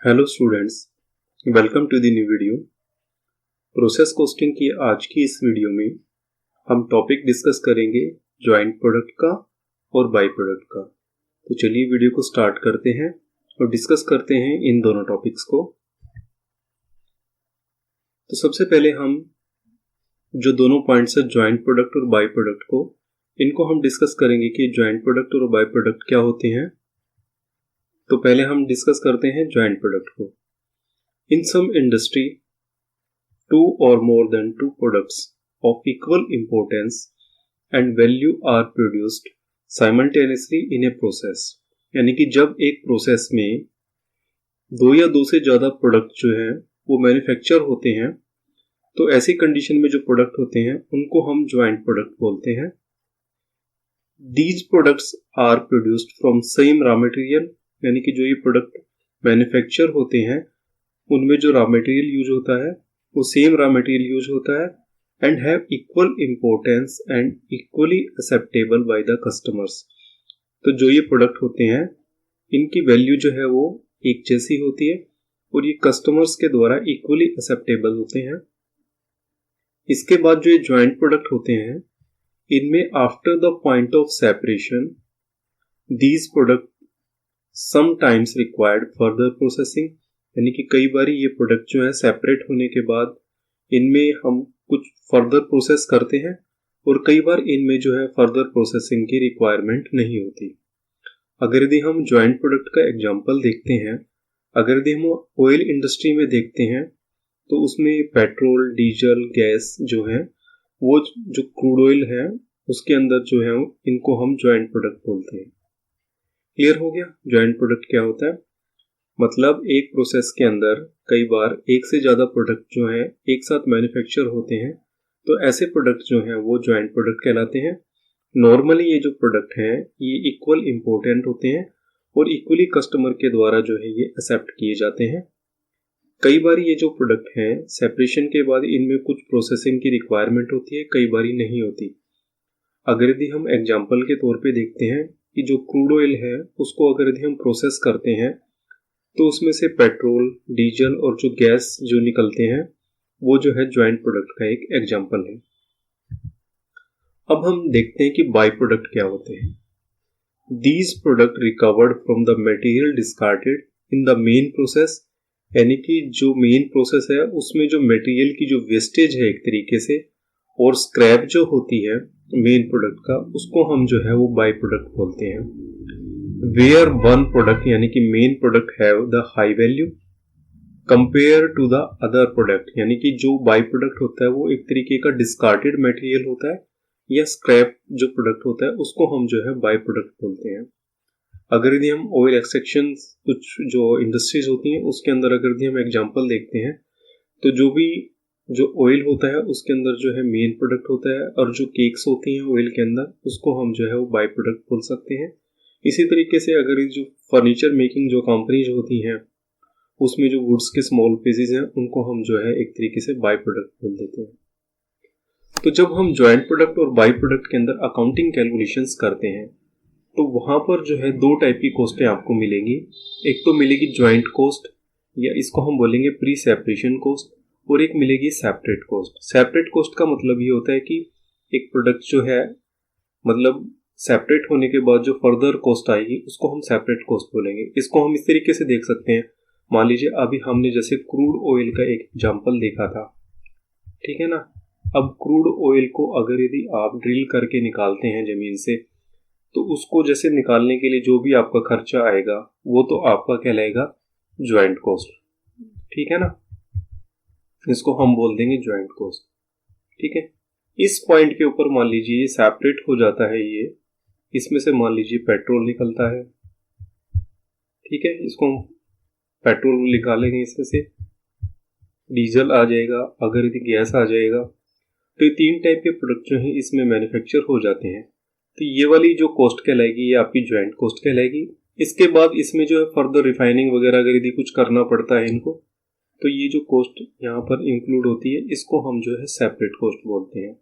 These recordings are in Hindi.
Hello students, welcome to the new video. Process costing की आज की इस वीडियो में हम टॉपिक डिस्कस करेंगे जॉइंट प्रोडक्ट का और बाई प्रोडक्ट का। तो चलिए वीडियो को स्टार्ट करते हैं और डिस्कस करते हैं इन दोनों टॉपिक्स को। तो सबसे पहले हम जो दोनों पॉइंट्स है जॉइंट प्रोडक्ट और बाई प्रोडक्ट को, इनको हम डिस्कस करेंगे कि जॉइंट प्रोडक्ट और बाई प्रोडक्ट क्या होते हैं। तो पहले हम डिस्कस करते हैं जॉइंट प्रोडक्ट को। इन सम industry, two or more than two products of equal importance and value are produced simultaneously in a process। यानी कि जब एक प्रोसेस में दो या दो से ज़्यादा प्रोडक्ट जो है वो मैन्युफैक्चर होते हैं, तो ऐसी कंडीशन में जो प्रोडक्ट होते हैं उनको हम जॉइंट प्रोडक्ट बोलते हैं। These products are produced from same raw material, यानी कि जो ये प्रोडक्ट मैन्युफैक्चर होते हैं उनमें जो रॉ मटेरियल यूज होता है वो सेम रॉ मटेरियल यूज होता है and have equal importance and equally acceptable by the customers. तो जो ये प्रोडक्ट होते हैं इनकी वैल्यू जो है वो एक जैसी होती है और ये कस्टमर्स के द्वारा इक्वली एक्सेप्टेबल होते हैं। इसके बाद जो ये जॉइंट प्रोडक्ट होते हैं इनमें after the point of separation these product sometimes required further processing, यानी कि कई बार ये प्रोडक्ट जो है सेपरेट होने के बाद इनमें हम कुछ फर्दर प्रोसेस करते हैं और कई बार इनमें जो है फर्दर प्रोसेसिंग की रिक्वायरमेंट नहीं होती। अगर यदि हम जॉइंट प्रोडक्ट का एग्जांपल देखते हैं, अगर यदि हम ऑयल इंडस्ट्री में देखते हैं तो उसमें पेट्रोल, डीजल, गैस जो है वो जो क्रूड ऑयल है उसके अंदर जो है इनको हम जॉइंट प्रोडक्ट बोलते हैं। क्लियर हो गया जॉइंट प्रोडक्ट क्या होता है? मतलब एक प्रोसेस के अंदर कई बार एक से ज़्यादा प्रोडक्ट जो हैं एक साथ मैन्युफैक्चर होते हैं, तो ऐसे प्रोडक्ट जो हैं वो जॉइंट प्रोडक्ट कहलाते हैं। नॉर्मली ये जो प्रोडक्ट हैं ये इक्वल इम्पोर्टेंट होते हैं और इक्वली कस्टमर के द्वारा जो है ये एक्सेप्ट किए जाते हैं। कई बार ये जो प्रोडक्ट हैं सेपरेशन के बाद इनमें कुछ प्रोसेसिंग की रिक्वायरमेंट होती है, कई बार नहीं होती। अगर यदि हम एग्जाम्पल के तौर पर देखते हैं कि जो क्रूड ऑयल है उसको अगर यदि हम प्रोसेस करते हैं तो उसमें से पेट्रोल, डीजल और जो गैस जो निकलते हैं वो जो है जॉइंट प्रोडक्ट का एक एग्जांपल है। अब हम देखते हैं कि बाई प्रोडक्ट क्या होते हैं। These product recovered from the material discarded in the main process, यानी कि जो मेन प्रोसेस है उसमें जो मटेरियल की जो वेस्टेज है एक तरीके से और स्क्रैप जो होती है मेन प्रोडक्ट का, उसको हम जो है वो बाई प्रोडक्ट बोलते हैं। वेयर वन प्रोडक्ट यानी कि main product have the high value compare to the other product, यानी कि जो बाई प्रोडक्ट होता है वो एक तरीके का डिस्कार्डेड मटेरियल होता है या स्क्रैप जो प्रोडक्ट होता है उसको हम जो है बाई प्रोडक्ट बोलते हैं। अगर यदि हम ऑयल एक्सट्रैक्शन कुछ जो इंडस्ट्रीज होती हैं उसके अंदर अगर यदि हम एग्जांपल देखते हैं तो जो ऑयल होता है उसके अंदर जो है मेन प्रोडक्ट होता है और जो केक्स होती हैं ऑयल के अंदर उसको हम जो है वो बाई प्रोडक्ट बोल सकते हैं। इसी तरीके से अगर जो फर्नीचर मेकिंग जो कंपनीज होती हैं उसमें जो वुड्स के स्मॉल पीसेज हैं उनको हम जो है एक तरीके से बाई प्रोडक्ट बोल देते हैं। तो जब हम जॉइंट प्रोडक्ट और बाई प्रोडक्ट के अंदर अकाउंटिंग कैलकुलेशंस करते हैं तो वहां पर जो है दो टाइप की कॉस्टें आपको मिलेंगी। एक तो मिलेगी जॉइंट कॉस्ट या इसको हम बोलेंगे प्री सेपरेशन कॉस्ट, और एक मिलेगी सेपरेट कॉस्ट। सेपरेट कॉस्ट का मतलब ये होता है कि एक प्रोडक्ट जो है मतलब सेपरेट होने के बाद जो फर्दर कॉस्ट आएगी उसको हम सेपरेट कॉस्ट बोलेंगे। इसको हम इस तरीके से देख सकते हैं, मान लीजिए अभी हमने जैसे क्रूड ऑयल का एक एग्जांपल देखा था, ठीक है ना। अब क्रूड ऑयल को अगर यदि आप ड्रिल करके निकालते हैं जमीन से तो उसको जैसे निकालने के लिए जो भी आपका खर्चा आएगा वो तो आपका कहलाएगा जॉइंट कॉस्ट, ठीक है ना। इसको हम बोल देंगे जॉइंट कॉस्ट, ठीक है। इस पॉइंट के ऊपर मान लीजिए ये सेपरेट हो जाता है, ये इसमें से मान लीजिए पेट्रोल निकलता है, ठीक है, इसको हम पेट्रोल निकालेंगे, इसमें से डीजल आ जाएगा, अगर यदि गैस आ जाएगा, तो ये तीन टाइप के प्रोडक्ट जो हैं इसमें मैन्युफैक्चर हो जाते हैं। तो ये वाली जो कॉस्ट कहलाएगी ये आपकी जॉइंट कॉस्ट कहलाएगी। इसके बाद इसमें जो है फर्दर रिफाइनिंग वगैरह अगर यदि कुछ करना पड़ता है इनको, तो ये जो कॉस्ट यहाँ पर इंक्लूड होती है इसको हम जो है सेपरेट कॉस्ट बोलते हैं।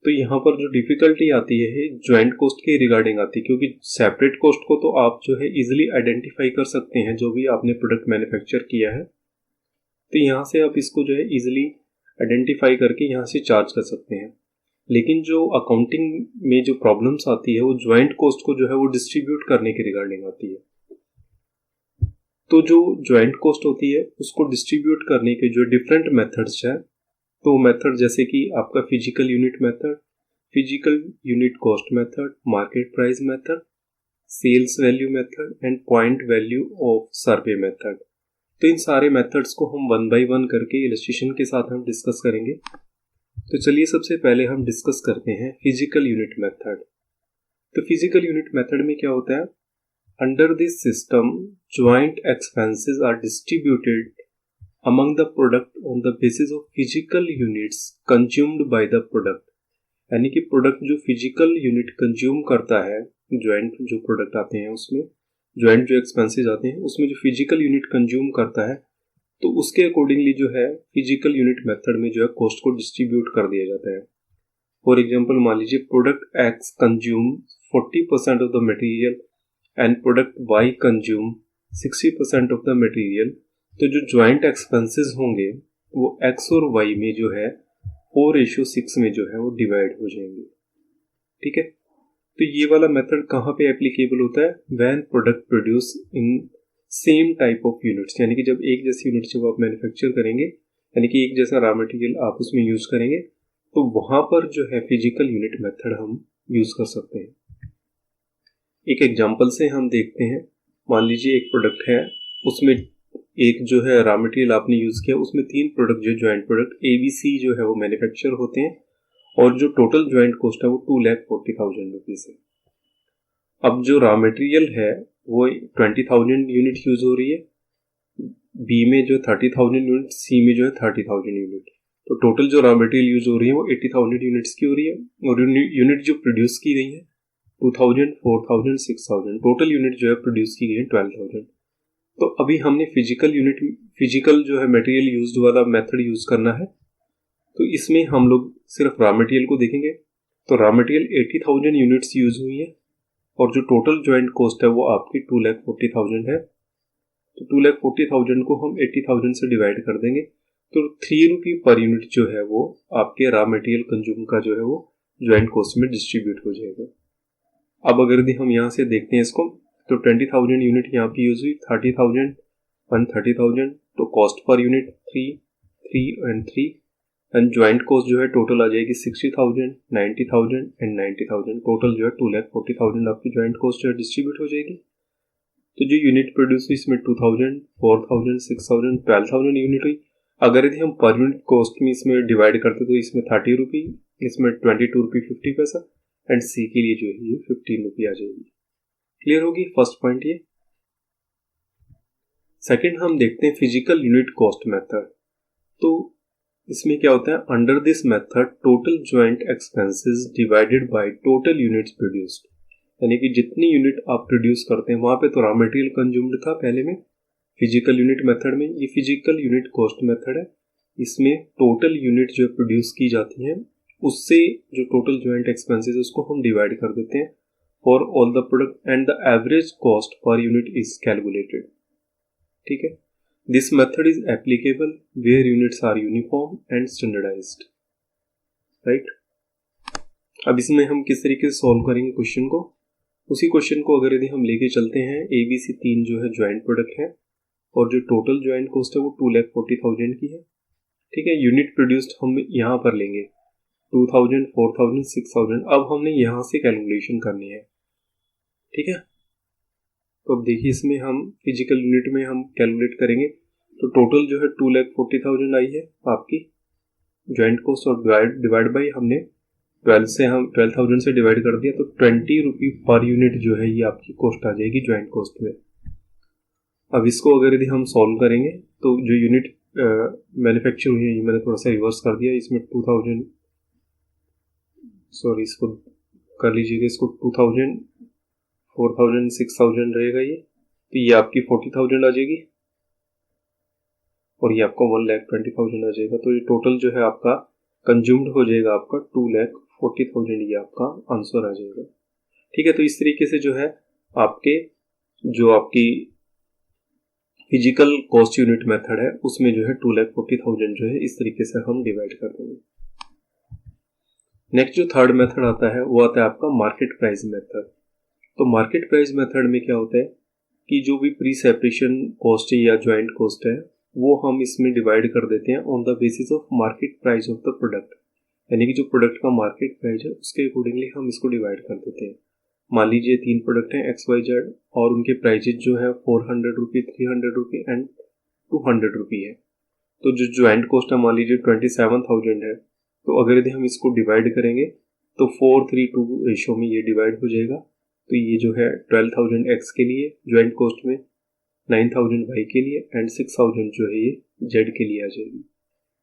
तो यहाँ पर जो डिफिकल्टी आती है ज्वाइंट कॉस्ट के रिगार्डिंग आती है, क्योंकि सेपरेट कॉस्ट को तो आप जो है इजीली आइडेंटिफाई कर सकते हैं जो भी आपने प्रोडक्ट मैन्युफैक्चर किया है, तो यहाँ से आप इसको जो है इजीली आइडेंटिफाई करके यहाँ से चार्ज कर सकते हैं। लेकिन जो अकाउंटिंग में जो प्रॉब्लम्स आती है वो ज्वाइंट कॉस्ट को जो है वो डिस्ट्रीब्यूट करने के रिगार्डिंग आती है। तो जो ज्वाइंट कॉस्ट होती है उसको डिस्ट्रीब्यूट करने के जो डिफरेंट मेथड्स हैं, तो मेथड जैसे कि आपका physical unit method, physical unit cost method, market price method, sales value method and point value of survey method. तो इन सारे मेथड्स को हम वन बाय वन करके इलस्ट्रेशन के साथ हम डिस्कस करेंगे। तो चलिए सबसे पहले हम डिस्कस करते हैं फिजिकल यूनिट मेथड। तो फिजिकल यूनिट मेथड में क्या होता है, under this system joint expenses are distributed among the product on the basis of physical units consumed by the product। यानी कि प्रोडक्ट जो फिजिकल यूनिट कंज्यूम करता है, ज्वाइंट जो प्रोडक्ट आते हैं उसमें ज्वाइंट जो एक्सपेंसेस आते हैं उसमें जो फिजिकल यूनिट कंज्यूम करता है, तो उसके अकॉर्डिंगली जो है फिजिकल यूनिट मेथड में जो है कॉस्ट को डिस्ट्रीब्यूट कर दिया जाता है। फॉर एग्जाम्पल मान लीजिए product X consume 40% of the material and product Y consume 60% of the material. तो जो ज्वाइंट एक्सपेंसेस होंगे वो एक्स और वाई में जो है 4:6 में जो है वो डिवाइड हो जाएंगे। ठीक है, तो ये वाला मेथड कहाँ पे एप्लीकेबल होता है, when product produce in same type of units, यानी कि जब एक जैसी यूनिट जब आप मैन्युफैक्चर करेंगे, यानी कि एक जैसा रॉ मटेरियल आप उसमें यूज करेंगे, तो वहां पर जो है फिजिकल यूनिट मेथड हम यूज कर सकते हैं। एक एग्जाम्पल से हम देखते हैं, मान लीजिए एक प्रोडक्ट है, उसमें एक जो है रॉ मटेरियल आपने यूज किया, उसमें 3 प्रोडक्ट जो ज्वाइंट प्रोडक्ट ABC जो है वो मैन्युफैक्चर होते हैं, और जो टोटल ज्वाइंट कॉस्ट है वो 2,40,000 रुपीज है। अब जो रॉ मटेरियल है वो 20,000 यूनिट यूज हो रही है, बी में जो 30,000 यूनिट, सी में जो है 30,000 यूनिट, तो टोटल जो रॉ मटेरियल यूज हो रही है वो 80,000 यूनिट्स की हो रही है, और यूनिट जो प्रोड्यूस की गई है 2,000, 4,000, 6,000, टोटल यूनिट जो है प्रोड्यूस की गई है 12,000। तो अभी हमने फिजिकल जो है मटेरियल यूज्ड वाला मेथड यूज करना है, तो इसमें हम लोग सिर्फ रॉ मटेरियल को देखेंगे। तो रॉ मटेरियल 80,000 यूनिट्स यूज हुई है, और जो टोटल ज्वाइंट कॉस्ट है वो आपकी 2,40,000 है। तो 2,40,000 को हम 80,000 से डिवाइड कर देंगे, तो 3 रुपये पर यूनिट जो है वो आपके रॉ मटेरियल कंज्यूम का जो है वो ज्वाइंट कॉस्ट में डिस्ट्रीब्यूट हो जाएगा। अब अगर हम यहाँ से देखते हैं इसको, तो 20,000 यूनिट यहाँ पे यूज हुई, 30,000 एंड 30,000, तो cost per unit 3 and 3, and joint cost जो है टोटल आ जाएगी 60,000, 90,000 एंड 90,000, टोटल जो है 2,40,000 आपकी ज्वाइंट कॉस्ट जो है डिस्ट्रीब्यूट हो जाएगी। तो जो यूनिट प्रोड्यूस हुई इसमें 2,000, 4,000, 6,000, 12,000 यूनिट हुई। अगर यदि हम पर यूनिट कॉस्ट में इसमें डिवाइड करते तो इसमें 30 रुपये, इसमें 22 रुपये 50 पैसा, एंड सी के लिए जो है ये 15 रुपये आ जाएगी। क्लियर होगी फर्स्ट पॉइंट ये। सेकंड हम देखते हैं फिजिकल यूनिट कॉस्ट मेथड। तो इसमें क्या होता है, under this method total joint expenses divided by total units produced, यानी कि जितनी यूनिट आप प्रोड्यूस करते हैं, वहां पे तो रॉ मटेरियल कंज्यूम्ड था पहले में फिजिकल यूनिट मेथड में, ये फिजिकल यूनिट कॉस्ट मेथड है, इसमें टोटल यूनिट जो प्रोड्यूस की जाती है उससे जो टोटल ज्वाइंट एक्सपेंसेस उसको हम डिवाइड कर देते हैं for all the product and the average cost per unit is calculated। ठीक है, this method is applicable where units are uniform and standardized, right। अब इसमें हम किस तरीके से सॉल्व करेंगे क्वेश्चन को, उसी क्वेश्चन को अगर यदि हम लेके चलते हैं, ABC 3 जो है ज्वाइंट प्रोडक्ट है, और जो टोटल ज्वाइंट कॉस्ट है वो 2,40,000 की है। ठीक है, यूनिट प्रोड्यूस्ड हम यहाँ पर लेंगे 2,000, 4,000, 6,000। अब हमने यहाँ से कैलकुलेशन करनी है। ठीक है, तो अब देखिए इसमें हम फिजिकल यूनिट में हम कैलकुलेट करेंगे, तो टोटल जो है 2,40,000 आई है आपकी ज्वाइंट कॉस्ट, और डिवाइड बाई हमने 12,000 से डिवाइड कर दिया, तो 20 रुपये पर यूनिट जो है ये आपकी कॉस्ट आ जाएगी ज्वाइंट कॉस्ट में। अब इसको अगर यदि हम सॉल्व करेंगे, तो जो यूनिट मैन्युफैक्चर हुई है, ये मैंने थोड़ा सा रिवर्स कर दिया, इसमें 2,000, सॉरी इसको कर लीजिएगा, इसको 2,000, 4,000, 6,000 रहेगा ये, तो ये आपकी 40,000 आ जाएगी, और ये आपका 1,20,000 आ जाएगा। तो ये टोटल जो है आपका कंज्यूम्ड हो जाएगा आपका 40,000 ये आपका आंसर आ जाएगा। ठीक है, तो इस तरीके से जो है आपकी फिजिकल कॉस्ट यूनिट मेथड है उसमें जो है 2,40,000 जो है इस तरीके से हम डिवाइड कर देंगे। नेक्स्ट जो थर्ड मेथड आता है वो आता है आपका मार्केट प्राइस मेथड। तो मार्केट प्राइस मेथड में क्या होता है कि जो भी प्री सेपरेशन कॉस्ट है या ज्वाइंट कॉस्ट है वो हम इसमें डिवाइड कर देते हैं on the basis of market price of the product, यानी कि जो प्रोडक्ट का मार्केट प्राइस है उसके अकॉर्डिंगली हम इसको डिवाइड कर देते हैं। मान लीजिए 3 प्रोडक्ट हैं XYZ और उनके प्राइजेज जो है 400 रुपी, 300 रुपी एंड 200 रुपी है। तो जो ज्वाइंट कॉस्ट है मान लीजिए 27,000 है, तो अगर यदि हम इसको डिवाइड करेंगे तो 4:3 रेशो में ये डिवाइड हो जाएगा। तो ये जो है 12,000 X के लिए ज्वाइंट कॉस्ट में, 9,000 Y के लिए एंड 6,000 जो है ये Z के लिए आ जाएगी।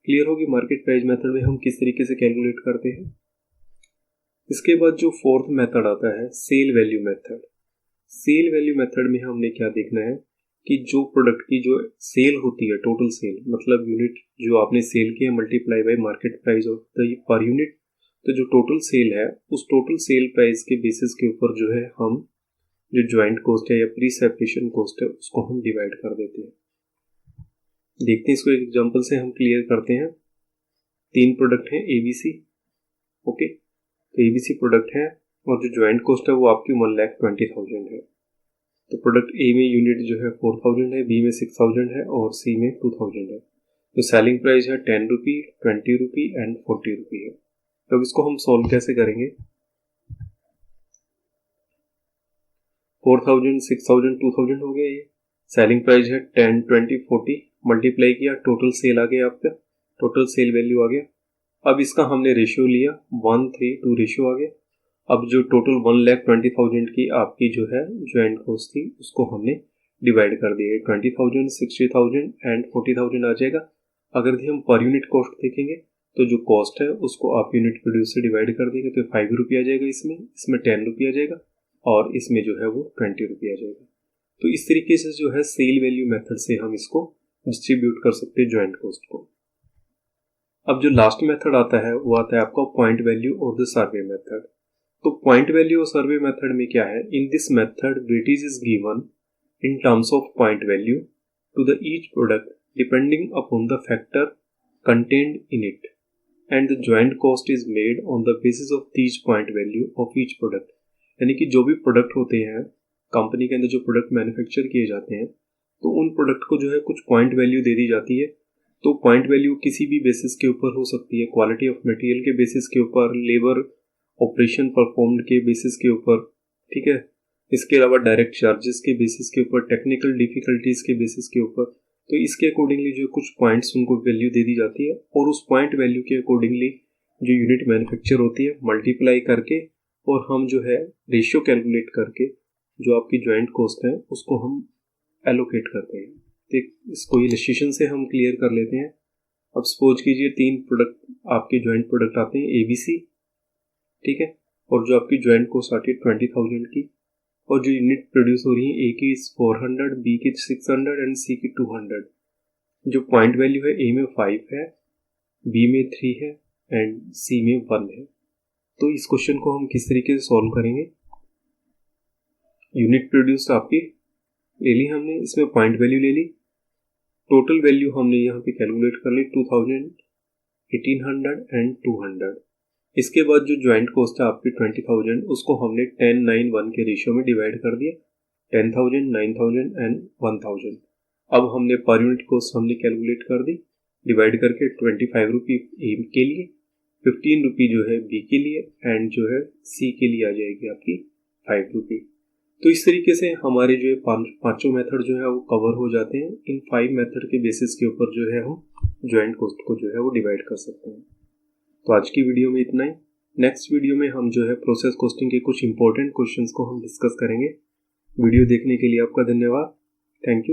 क्लियर होगी मार्केट प्राइस मेथड में हम किस तरीके से कैलकुलेट करते हैं। इसके बाद जो फोर्थ मेथड आता है sale value method. Sale value method में हमने क्या देखना है कि जो प्रोडक्ट की जो सेल होती है, टोटल सेल मतलब यूनिट जो आपने सेल किया multiply by market price of the per unit, तो जो टोटल सेल है उस टोटल सेल प्राइस के बेसिस के ऊपर जो है हम जो ज्वाइंट कॉस्ट है या प्री सेपरेशन कॉस्ट है उसको हम डिवाइड कर देते हैं। देखते हैं इसको एक एग्जांपल से हम क्लियर करते हैं। 3 प्रोडक्ट हैं ABC, ओके, तो ABC प्रोडक्ट है और जो ज्वाइंट कॉस्ट है वो आपकी 1,20,000 है। तो प्रोडक्ट A में यूनिट जो है 4,000 है, B में 6,000 है और C में 2,000 है। तो सेलिंग प्राइस है 10 रुपी, 20 रुपी एंड 40 रुपी है। तो अब इसको हम सॉल्व कैसे करेंगे। 4,000, 6,000, 2,000 हो गया। ये सेलिंग प्राइस है 10, 20, 40 मल्टीप्लाई किया, टोटल सेल आ गया आपका, टोटल सेल वैल्यू आ गया। अब इसका हमने रेशियो लिया 1:3 रेशियो आ गया। अब जो टोटल 1,20,000 की आपकी जो है ज्वाइंट कॉस्ट थी उसको हमने डिवाइड कर दिया। 20,000, 60,000 एंड 40,000 आ जाएगा। अगर हम पर यूनिट कॉस्ट देखेंगे तो जो कॉस्ट है उसको आप यूनिट प्रोड्यूस से डिवाइड कर देंगे तो 5 रुपये आ जाएगा, इसमें 10 रुपये आ जाएगा और इसमें जो है वो 20 रुपये आ जाएगा। तो इस तरीके से जो है सेल वैल्यू मेथड से हम इसको डिस्ट्रीब्यूट कर सकते हैं ज्वाइंट कॉस्ट को। अब जो लास्ट मेथड आता है वो आता है आपका पॉइंट वैल्यू और द सर्वे मेथड। तो पॉइंट वैल्यू और सर्वे मेथड में क्या है, in this method weightage is given in terms of point value to the each product depending upon the factor contained in it and the joint cost is made on the basis of these point value of each product. यानी कि जो भी प्रोडक्ट होते हैं कंपनी के अंदर, जो प्रोडक्ट मैन्युफैक्चर किए जाते हैं, तो उन प्रोडक्ट को जो है कुछ पॉइंट वैल्यू दे दी जाती है। तो पॉइंट वैल्यू किसी भी बेसिस के ऊपर हो सकती है, क्वालिटी ऑफ मटेरियल के बेसिस के ऊपर, लेबर ऑपरेशन परफॉर्म्ड के बेसिस के ऊपर, ठीक है, इसके अलावा डायरेक्ट चार्जेस के बेसिस के ऊपर, टेक्निकल डिफिकल्टीज के बेसिस के ऊपर। तो इसके अकॉर्डिंगली जो कुछ पॉइंट्स उनको वैल्यू दे दी जाती है और उस पॉइंट वैल्यू के अकॉर्डिंगली जो यूनिट मैन्युफैक्चर होती है मल्टीप्लाई करके और हम जो है रेशियो कैलकुलेट करके जो आपकी ज्वाइंट कॉस्ट है उसको हम एलोकेट करते हैं। तो इसको इलस्ट्रेशन से हम क्लियर कर लेते हैं। अब सपोज कीजिए 3 प्रोडक्ट आपके ज्वाइंट प्रोडक्ट आते हैं ABC, ठीक है, और जो आपकी ज्वाइंट कॉस्ट आती है 20,000 की और जो यूनिट प्रोड्यूस हो रही है A की 400, B की 600 एंड C की 200। जो पॉइंट वैल्यू है A में 5 है, B में 3 है एंड C में 1 है। तो इस क्वेश्चन को हम किस तरीके से सॉल्व करेंगे। यूनिट प्रोड्यूस आपकी ले ली हमने, इसमें पॉइंट वैल्यू ले ली, टोटल वैल्यू हमने यहाँ पे कैलकुलेट कर ली 2,000, 1,800 एंड 200। इसके बाद जो ज्वाइंट कॉस्ट है आपकी 20,000 उसको हमने 10, 9, 1 के रेशियो में डिवाइड कर दिया, 10,000, 9,000 एंड 1,000। अब हमने पर यूनिट कॉस्ट हमने कैलकुलेट कर दी, डिवाइड करके 25 रुपी ए के लिए, 15 रुपी जो है बी के लिए एंड जो है सी के लिए आ जाएगी आपकी 5 रुपी। तो इस तरीके से हमारे जो है पांचों मेथड जो है वो कवर हो जाते हैं। इन 5 मेथड के बेसिस के ऊपर जो है हम ज्वाइंट कॉस्ट को जो है वो डिवाइड कर सकते हैं। तो आज की वीडियो में इतना ही। नेक्स्ट वीडियो में हम जो है प्रोसेस कॉस्टिंग के कुछ इंपॉर्टेंट क्वेश्चंस को हम डिस्कस करेंगे। वीडियो देखने के लिए आपका धन्यवाद। Thank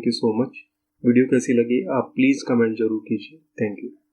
you so much. Video कैसी लगी आप प्लीज़ कमेंट जरूर कीजिए। Thank you.